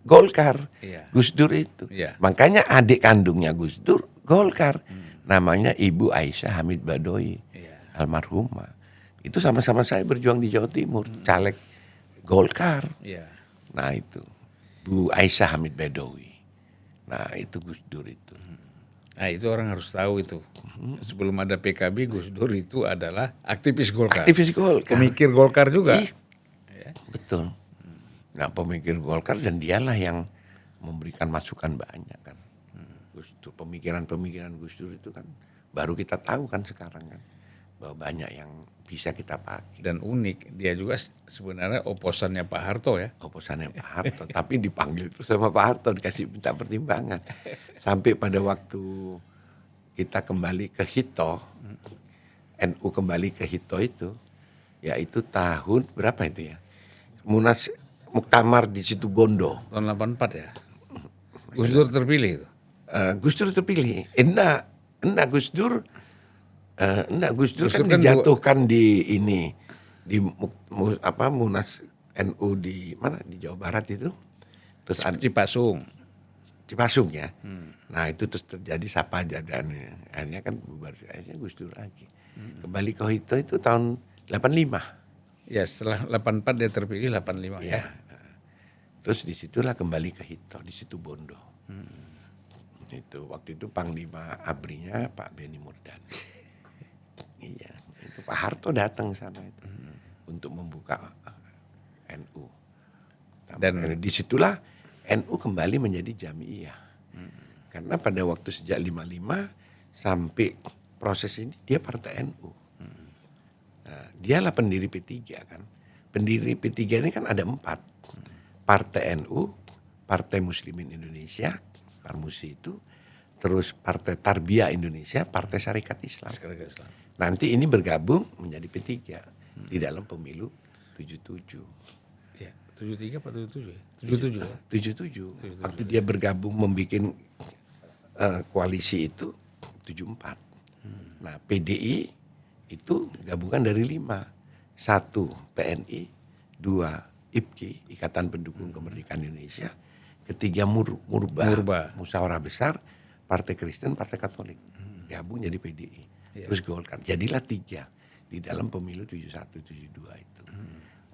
Golkar. Iya. Gus Dur itu. Iya. Makanya adik kandungnya Gus Dur Golkar. Namanya Ibu Aisyah Hamid Badoy. Almarhumah. Itu sama-sama saya berjuang di Jawa Timur, caleg Golkar. Iya. Nah itu Bu Aisyah Hamid Badoy. Nah itu Gus Dur itu. Nah itu orang harus tahu itu. Sebelum ada PKB, Gus Dur itu adalah aktivis Golkar. Aktivis Golkar. Pemikir Golkar juga. Betul. Nah pemikir Golkar dan dialah yang memberikan masukan banyak kan. Gus Dur, pemikiran-pemikiran Gus Dur itu kan baru kita tahu kan sekarang kan. Bahwa banyak yang bisa kita pakai. Dan unik, dia juga sebenarnya oposannya Pak Harto ya. Oposannya Pak Harto, tapi dipanggil terus sama Pak Harto, dikasih minta pertimbangan. Sampai pada waktu kita kembali ke Hito, NU kembali ke Hito itu, yaitu tahun berapa itu ya? Munas Muktamar di situ Bondo. Tahun 84 ya. Gus Dur terpilih itu. Gus Dur terpilih. Enggak Gus Dur. Gus Dur kan kan dijatuhkan di ini di Munas NU di mana di Jawa Barat itu. Terus Cipasung ya. Nah itu terus terjadi sapa aja dan akhirnya kan bubar akhirnya Gus Dur lagi. Kembali ke Hito itu tahun 85. Ya setelah 84 dia terpilih 85 ya. Terus disitulah kembali ke Hito di situ Bondo. Itu waktu itu Panglima ABRI-nya Pak Beni Murdani. Iya, itu Pak Harto datang ke sana itu untuk membuka NU. Dan disitulah NU kembali menjadi Jami'iyah. Karena pada waktu sejak 55 sampai proses ini dia partai NU. Nah, dialah pendiri P3 kan. Pendiri P3 ini kan ada 4. Partai NU, Partai Muslimin Indonesia, Parmusi itu, terus Partai Tarbiyah Indonesia, Partai Syarikat Islam. Sekarang Islam. Nanti ini bergabung menjadi P3 di dalam pemilu 77. Ya, 73 apa 77 ya? 77 ya. 77. Waktu dia bergabung membuat koalisi itu 74. Nah, PDI itu gabungan dari 5. 1 PNI, 2 IPKI, Ikatan Pendukung Kemerdekaan Indonesia, ketiga Murba, Musyawarah Besar, Partai Kristen, Partai Katolik. Gabung jadi PDI. Terus Golkar. Jadilah 3 di dalam pemilu 71-72 itu.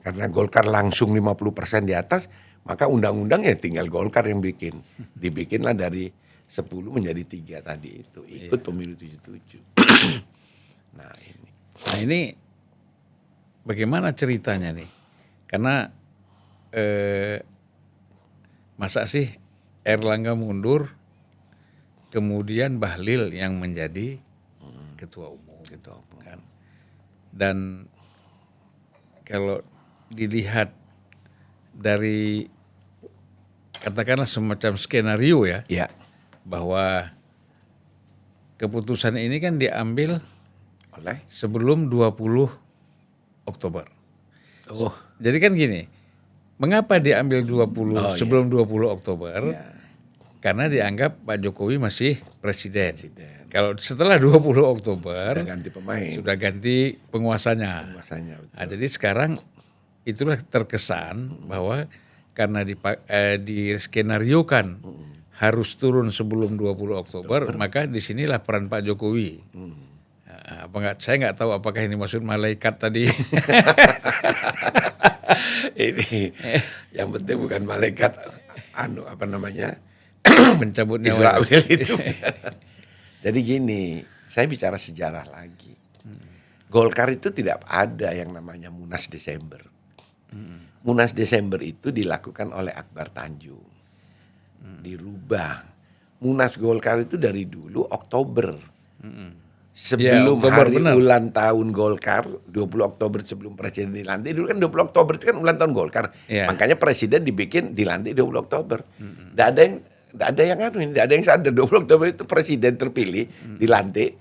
Karena Golkar langsung 50% di atas, maka undang-undang ya tinggal Golkar yang bikin. Dibikinlah dari 10 menjadi 3 tadi itu. Ikut pemilu 77. Nah ini bagaimana ceritanya nih? Karena masa sih Erlangga mundur, kemudian Bahlil yang menjadi ketua umum. Kan? Dan kalau dilihat dari katakanlah semacam skenario ya, bahwa keputusan ini kan diambil oleh sebelum 20 Oktober. Jadi kan gini, mengapa diambil 20 sebelum 20 Oktober? Karena dianggap Pak Jokowi masih presiden. Kalau setelah 20 Oktober sudah ganti pemain, sudah ganti penguasanya. Nah, jadi sekarang itulah terkesan bahwa karena diskenariokan harus turun sebelum 20 Oktober, maka disinilah peran Pak Jokowi. Apa enggak, saya nggak tahu apakah ini maksud malaikat tadi. Ini yang penting bukan malaikat pencabut nyawa Israel itu. Jadi gini, saya bicara sejarah lagi. Golkar itu tidak ada yang namanya Munas Desember. Munas Desember itu dilakukan oleh Akbar Tanjung. Dirubah. Munas Golkar itu dari dulu Oktober. Sebelum hari ulang tahun Golkar, 20 Oktober sebelum presiden dilantik. Dulu kan 20 Oktober itu kan ulang tahun Golkar. Makanya presiden dilantik 20 Oktober. Tidak ada yang sadar 20 Oktober itu presiden terpilih dilantik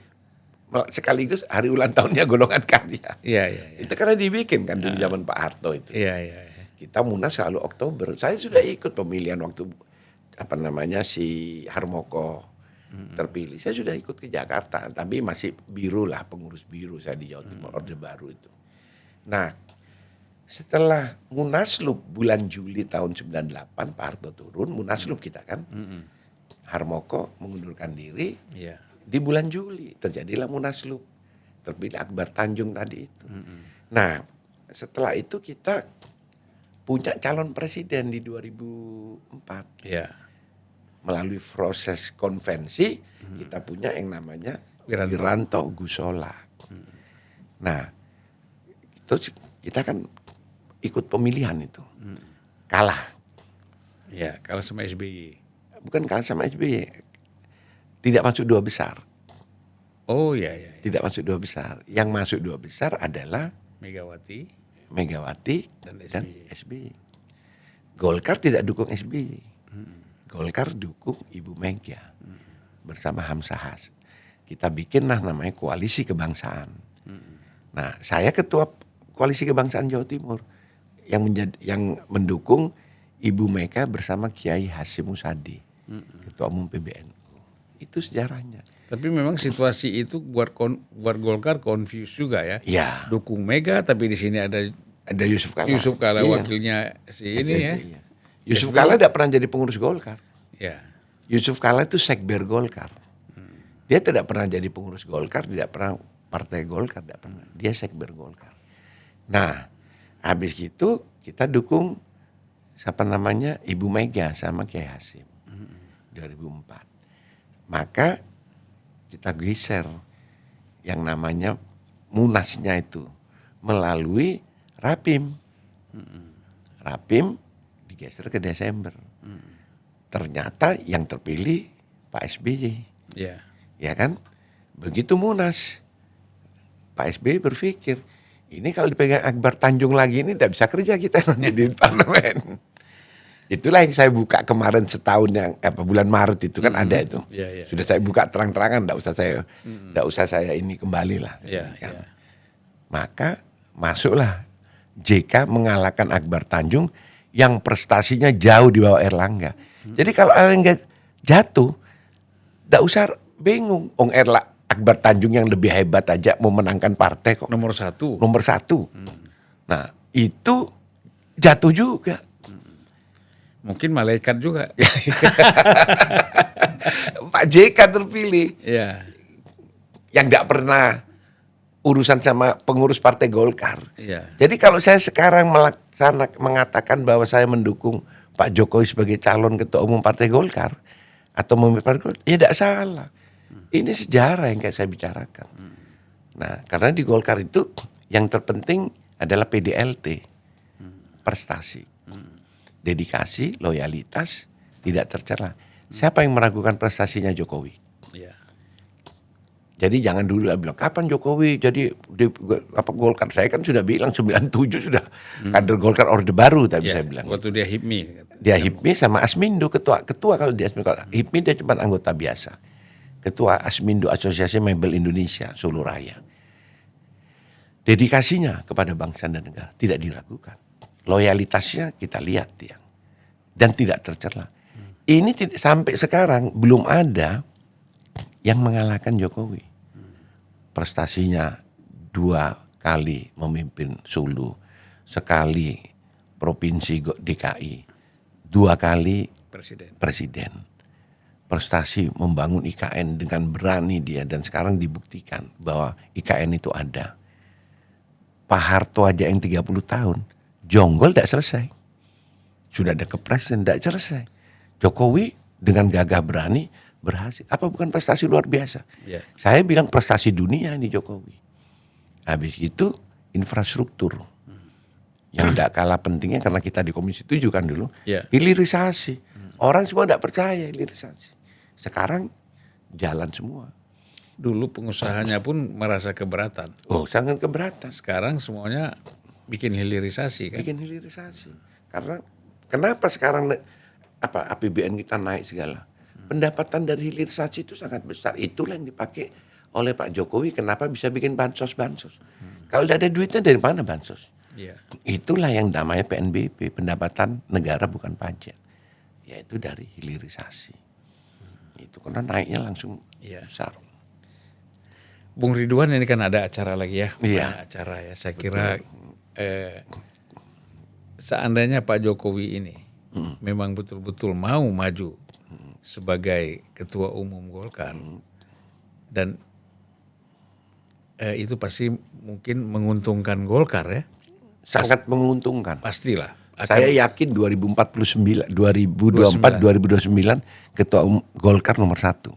sekaligus hari ulang tahunnya golongan karya. Itu karena dibikin kan dulu zaman Pak Harto itu. Kita Munas selalu Oktober. Saya sudah ikut pemilihan waktu si Harmoko terpilih. Saya sudah ikut ke Jakarta, tapi masih biru lah, pengurus biru saya di Jawa Timur, Orde Baru itu. Nah, setelah Munaslup bulan Juli tahun 98 Pak Harto turun, Munaslup kita kan. Harmoko mengundurkan diri. Di bulan Juli terjadilah Munaslup. Terpilih Akbar Tanjung tadi itu. Nah, setelah itu kita punya calon presiden di 2004. Melalui proses konvensi kita punya yang namanya Wiranto Gusola. Nah, terus kita kan ikut pemilihan itu. Kalah. Kalah sama SBY. Bukan kalah sama SBY. Tidak masuk 2 besar. Tidak masuk 2 besar. Yang masuk 2 besar adalah Megawati dan SBY. Golkar tidak dukung SBY. Golkar dukung Ibu Mega bersama Hamzahas. Kita bikinlah namanya Koalisi Kebangsaan. Nah, saya ketua Koalisi Kebangsaan Jawa Timur yang mendukung Ibu Mega bersama Kiai Hasyim Muzadi, Ketua Umum PBNU. Itu sejarahnya. Tapi memang situasi itu buat Golkar confuse juga ya. Dukung Mega tapi di sini ada Yusuf Kalla. Yusuf Kalla wakilnya si ini ya. Yusuf Kalla tidak pernah jadi pengurus Golkar. Yusuf Kalla itu sekber Golkar. Dia tidak pernah jadi pengurus Golkar, tidak pernah partai Golkar, tidak pernah. Dia sekber Golkar. Nah, habis itu kita dukung Ibu Mega sama Kiai Hasyim 2004. Maka kita geser yang namanya Munasnya itu melalui Rapim. Rapim digeser ke Desember. Ternyata yang terpilih Pak SBY. Ya kan? Begitu Munas, Pak SBY berpikir, ini kalau dipegang Akbar Tanjung lagi ini tidak bisa kerja kita nanti di parlemen. Itulah yang saya buka kemarin setahun yang bulan Maret itu kan ada itu. Iya, iya. Sudah saya buka terang-terangan, enggak usah saya ini kembali lah. Iya, Kan. iya. Maka masuklah JK mengalahkan Akbar Tanjung yang prestasinya jauh di bawah Erlangga. Jadi kalau Erlangga jatuh, enggak usah bingung. Akbar Tanjung yang lebih hebat aja mau menangkan partai kok. Nomor 1. Nomor 1. Nah itu jatuh juga. Mungkin malaikat juga. Pak JK terpilih Iya. yang nggak pernah urusan sama pengurus Partai Golkar. Iya. Jadi kalau saya sekarang mengatakan bahwa saya mendukung Pak Jokowi sebagai calon ketua umum Partai Golkar atau memimpin Partai Golkar, ya tidak salah. Ini sejarah yang kayak saya bicarakan. Nah, karena di Golkar itu yang terpenting adalah PDLT, prestasi. Dedikasi, loyalitas, tidak tercela. Siapa yang meragukan prestasinya Jokowi? Iya. Jadi jangan dulu bilang kapan Jokowi jadi Golkar. Saya kan sudah bilang 97 sudah kader Golkar Orde Baru tadi saya bilang. Waktu dia HIPMI. Dia HIPMI sama Asmindo ketua kalau dia Asmindo. Kalau HIPMI dia cuma anggota biasa. Ketua Asmindo Asosiasi Mebel Indonesia Solo Raya. Dedikasinya kepada bangsa dan negara tidak diragukan. Loyalitasnya kita lihat dia dan tidak tercela. Ini sampai sekarang belum ada yang mengalahkan Jokowi. Prestasinya 2 kali memimpin Sulu, sekali provinsi DKI, 2 kali presiden. Prestasi membangun IKN dengan berani dia dan sekarang dibuktikan bahwa IKN itu ada. Pak Harto aja yang 30 tahun. Jonggol tidak selesai. Sudah ada kepres dan tidak selesai. Jokowi dengan gagah berani berhasil. Apa bukan prestasi luar biasa? Yeah. Saya bilang prestasi dunia ini Jokowi. Habis itu infrastruktur. Yang tidak kalah pentingnya karena kita di Komisi 7 kan dulu. Yeah. Hilirisasi. Orang semua tidak percaya hilirisasi. Sekarang jalan semua. Dulu pengusahanya pun merasa keberatan. Oh, sangat keberatan. Sekarang semuanya bikin hilirisasi kan. Bikin hilirisasi. Karena kenapa sekarang APBN kita naik segala? Pendapatan dari hilirisasi itu sangat besar. Itulah yang dipakai oleh Pak Jokowi. Kenapa bisa bikin bansos? Kalau tidak ada duitnya dari mana bansos? Iya. Itulah yang namanya PNBP, pendapatan negara bukan pajak. Yaitu dari hilirisasi. Itu karena naiknya langsung besar. Bung Ridwan ini kan ada acara lagi ya. Iya. Acara ya. Saya kira seandainya Pak Jokowi ini memang betul-betul mau maju sebagai ketua umum Golkar dan itu pasti mungkin menguntungkan Golkar ya. Sangat menguntungkan. Pastilah. Saya yakin 2024 2029 ketua umum Golkar nomor 1.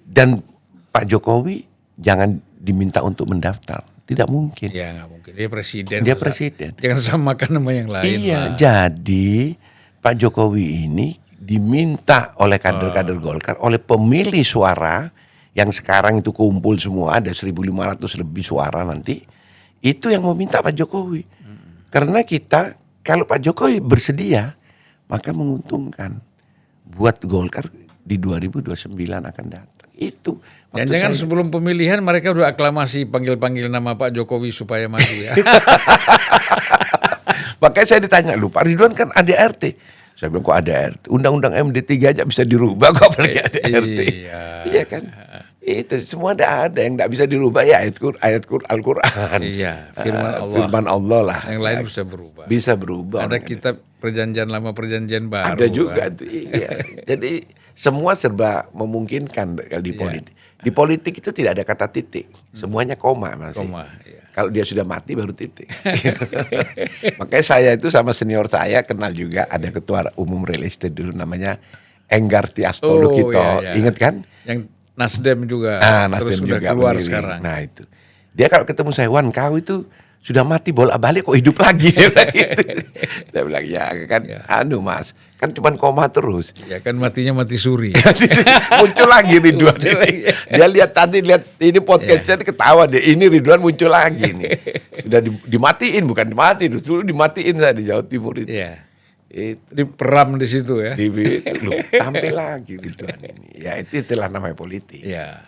Dan Pak Jokowi jangan diminta untuk mendaftar. Tidak mungkin. Ya nggak mungkin. Dia presiden. Dia presiden. Jangan samakan nama yang lain. Iya. Lah. Jadi Pak Jokowi ini diminta oleh kader-kader Golkar, oleh pemilih suara yang sekarang itu kumpul semua ada 1.500 lebih suara nanti. Itu yang meminta Pak Jokowi. Karena kita kalau Pak Jokowi bersedia maka menguntungkan buat Golkar di 2029 akan datang. Itu. Jangan sebelum pemilihan mereka udah aklamasi panggil-panggil nama Pak Jokowi supaya maju ya. Makanya saya ditanya, lu Pak Ridwan kan ADRT. Saya bilang kok ADRT? Undang-undang MD3 aja bisa dirubah kok apalagi ADRT. Iya kan? Itu semua ada yang tidak bisa dirubah ya ayat Al-Quran. Iya, firman Allah. Firman Allah lah. Yang lain bisa berubah. Bisa berubah. Ada kitab perjanjian lama, perjanjian baru. Ada juga kan? tuh. Iya. Jadi semua serba memungkinkan di politik. Di politik itu tidak ada kata titik. Semuanya koma masih. Koma, iya. Kalau dia sudah mati baru titik. Makanya saya itu sama senior saya kenal juga ada ketua umum real estate dulu namanya Enggarti Astolukito. Iya, iya. Ingat kan? Yang Nasdem juga. Nasdem terus juga keluar memilih. sekarang. Nah itu. Dia kalau ketemu saya, Wan kau itu sudah mati bolak-balik kok hidup lagi. Dia bilang gitu. Dia bilang ya kan anu mas. Kan cuma koma terus. Ya kan matinya mati suri. Muncul lagi Ridwan ini. Dia lihat tadi ini podcastnya ketawa deh. Ini Ridwan muncul lagi nih. Sudah dimatiin bukan dimati dulu dimatiin saya di Jawa Timur itu. Iya. Diperam di situ ya. Tampil lagi Ridwan ini. Ya itulah namanya politik. Ya.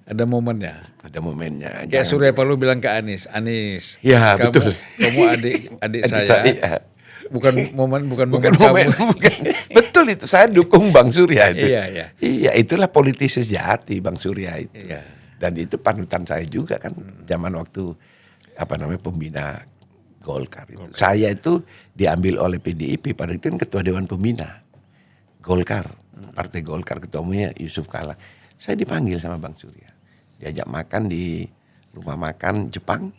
Ada momennya. Ada momennya. Kayak Surya Paloh bilang ke Anies, Ya, kamu, betul. kamu adik saya. Bukan momen kamu. Bukan. Betul itu, saya dukung Bang Surya itu. Iya. Iya, itulah politisi sejati Bang Surya itu. Iya. Dan itu panutan saya juga kan, zaman waktu pembina Golkar itu. Saya itu diambil oleh PDIP, pada itu kan ketua Dewan Pembina Golkar, Partai Golkar, ketua umumnya Yusuf Kala. Saya dipanggil sama Bang Surya, diajak makan di rumah makan Jepang.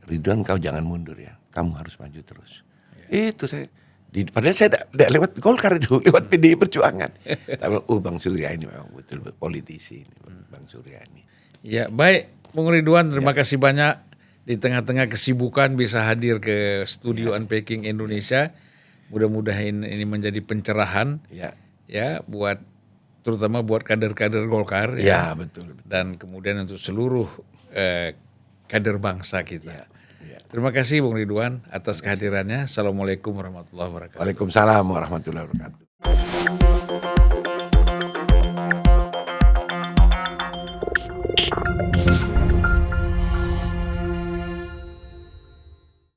Ridwan, kau jangan mundur ya, kamu harus maju terus. Itu saya, padahal saya tidak lewat Golkar itu, lewat PDI Perjuangan. Tapi Bang Surya ini memang betul politisi ini, Bang Surya ini. Ya baik, Bung Ridwan, terima kasih banyak. Di tengah-tengah kesibukan bisa hadir ke studio Unpacking Indonesia. Mudah-mudahan ini menjadi pencerahan ya buat terutama buat kader-kader Golkar ya betul. Dan kemudian untuk seluruh kader bangsa kita. Ya. Terima kasih Bung Ridwan atas kehadirannya. Assalamualaikum warahmatullahi wabarakatuh. Waalaikumsalam warahmatullahi wabarakatuh.